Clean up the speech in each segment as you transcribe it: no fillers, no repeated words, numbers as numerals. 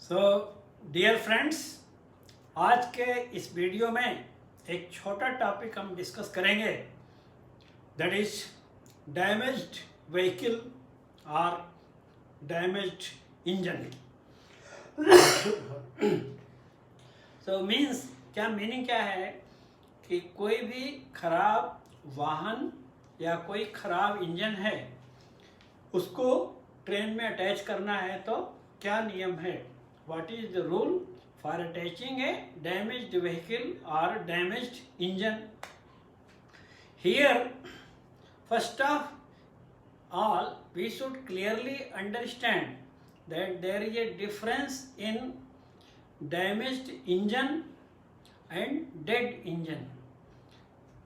So dear friends, आज के इस वीडियो में एक छोटा टॉपिक हम डिस्कस करेंगे, दैट इज डैमेज्ड व्हीकल और डैमेज्ड इंजन। सो मीन्स क्या मीनिंग क्या है कि कोई भी खराब वाहन या कोई खराब इंजन है उसको ट्रेन में अटैच करना है तो क्या नियम है, what is the rule for attaching a damaged vehicle और damaged engine. Here first of all we should clearly understand that there is a difference in damaged engine and dead engine।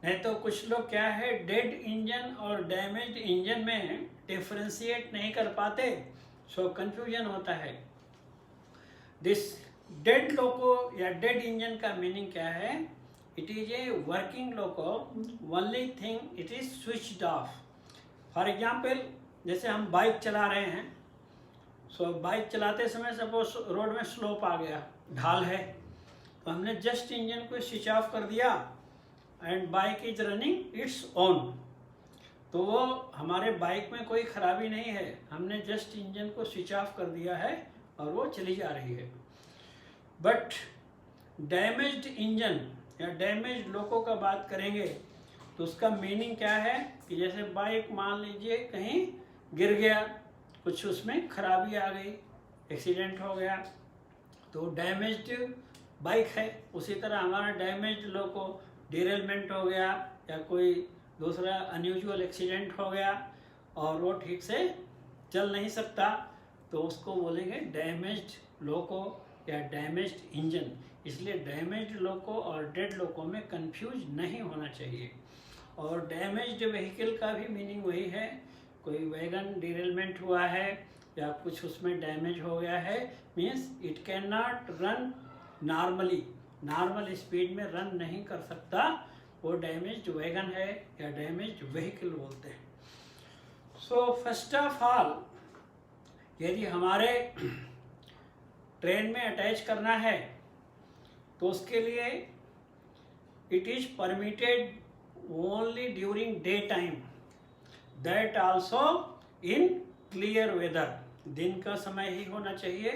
नहीं तो कुछ लोग क्या है डेड इंजन और damaged engine में differentiate नहीं कर पाते, सो कंफ्यूजन होता है। दिस डेड लोको या डेड इंजन का मीनिंग क्या है? It is a working loco, only thing it is switched off. For example, जैसे हम बाइक चला रहे हैं, सो बाइक चलाते समय सपोज रोड में स्लोप आ गया, ढाल है, तो हमने जस्ट इंजन को स्विच ऑफ कर दिया and bike is running its own, तो वो हमारे बाइक में कोई खराबी नहीं है, हमने जस्ट इंजन को स्विच ऑफ कर दिया है और वो चली जा रही है। बट डैमेज्ड इंजन या डैमेज्ड लोको का बात करेंगे तो उसका मीनिंग क्या है कि जैसे बाइक मान लीजिए कहीं गिर गया, कुछ उसमें खराबी आ गई, एक्सीडेंट हो गया, तो डैमेज्ड बाइक है। उसी तरह हमारा डैमेज्ड लोको डिरेलमेंट हो गया या कोई दूसरा अनयूजुअल एक्सीडेंट हो गया और वो ठीक से चल नहीं सकता, तो उसको बोलेंगे डैमेज्ड लोको या डैमेज्ड इंजन। इसलिए डैमेज्ड लोको और डेड लोको में कंफ्यूज नहीं होना चाहिए। और डैमेज्ड व्हीकल का भी मीनिंग वही है, कोई वैगन डिरेलमेंट हुआ है या कुछ उसमें डैमेज हो गया है, means it can not run normally, normal speed में रन नहीं कर सकता, वो डैमेज्ड वैगन है या डैमेज्ड व्हीकल बोलते हैं। सो फर्स्ट ऑफ ऑल, यदि हमारे ट्रेन में अटैच करना है तो उसके लिए it is permitted only during daytime, that also in clear weather। दिन का समय ही होना चाहिए,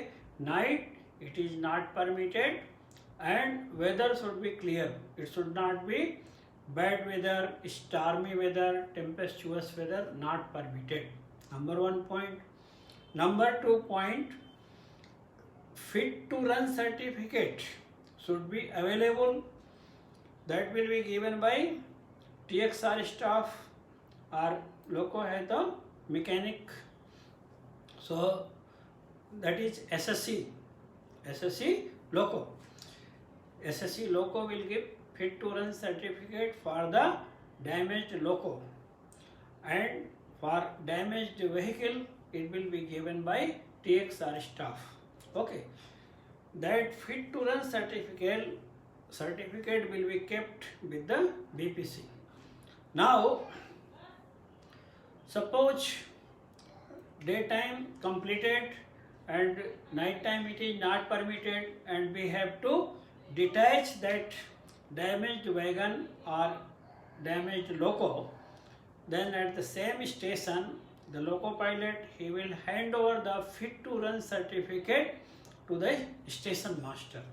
night it is not permitted and weather should be clear, it should not be bad weather, stormy weather, tempestuous weather, not permitted। Number 1 point। Number 2 point, fit to run certificate should be available, that will be given by TXR staff और loco है तो mechanic, so that is SSC loco. SSC loco will give fit to run certificate for the damaged loco and for damaged vehicle it will be given by TXR staff. Okay, that fit to run certificate will be kept with the BPC। Now suppose daytime completed and night time it is not permitted and we have to detach that damaged wagon or damaged loco, then at the same station the loco pilot he will hand over the fit to run certificate to the station master।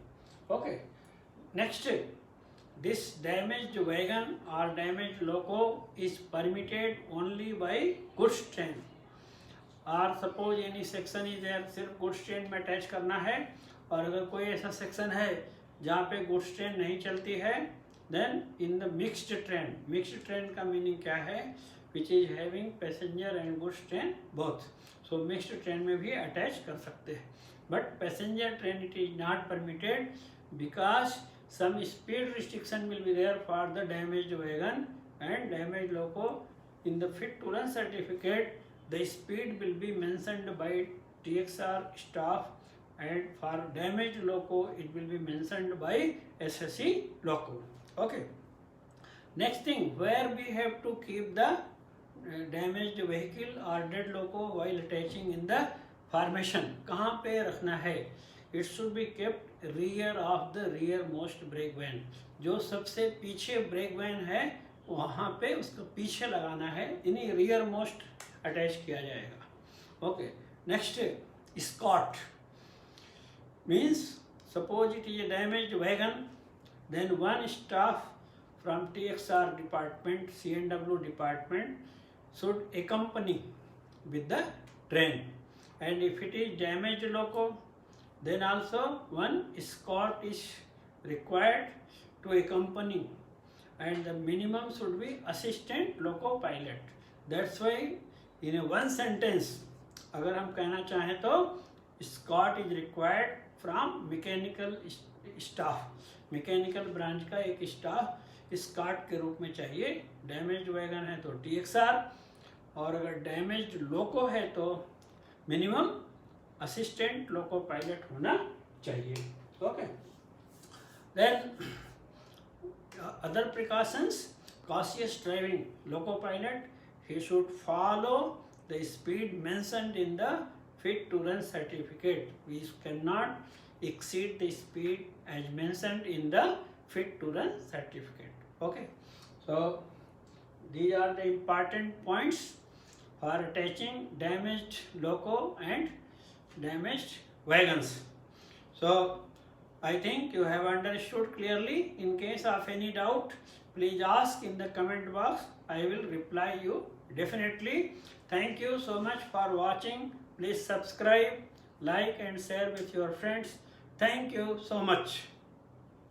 Okay, next, this damaged wagon or damaged loco is permitted only by goods train, or suppose any section is there, सिर्फ goods train में attach करना है, और अगर कोई ऐसा section है जहाँ पे goods train नहीं चलती है, then in the mixed train का मीनिंग क्या है? which is having passenger and goods train both, so mixed train में भी अटैच कर सकते हैं। but passenger train it is not permitted because some speed restriction will be there for the damaged wagon and damaged loco। in the fit to run certificate the speed will be mentioned by TXR staff and for damaged loco it will be mentioned by SSC loco। okay, next thing, where we have to keep the damaged vehicle or dead loco while attaching in the formation, कहाँ पे रखना है? it should be kept rear of the rearmost brake van. जो सबसे पीछे brake van है वहाँ पे उसको पीछे लगाना है, यानी रियर मोस्ट अटैच किया जाएगा. ओके, नेक्स्ट स्कॉट means suppose it is a damaged wagon, then one staff from TXR department, C&W department should accompany with the train, and if it is damaged loco, then also one escort is required to accompany, and the minimum should be assistant loco pilot. That's why in a one sentence अगर हम कहना चाहें तो escort is required from mechanical staff, mechanical branch का एक staff Scott के रूप में चाहिए. डैमेज वैगन है तो TXR, और अगर डैमेज लोको है तो मिनिमम असिस्टेंट लोको पायलट होना चाहिए. Okay, then other precautions, cautious driving. Loco pilot he should follow the speed mentioned in the fit to run certificate. We cannot exceed the speed as mentioned in the fit to run certificate. Okay, so these are the important points for attaching damaged loco and damaged wagons. So I think you have understood clearly. In case of any doubt, please ask in the comment box. I will reply you definitely. Thank you so much for watching. Please subscribe, like and share with your friends. Thank you so much.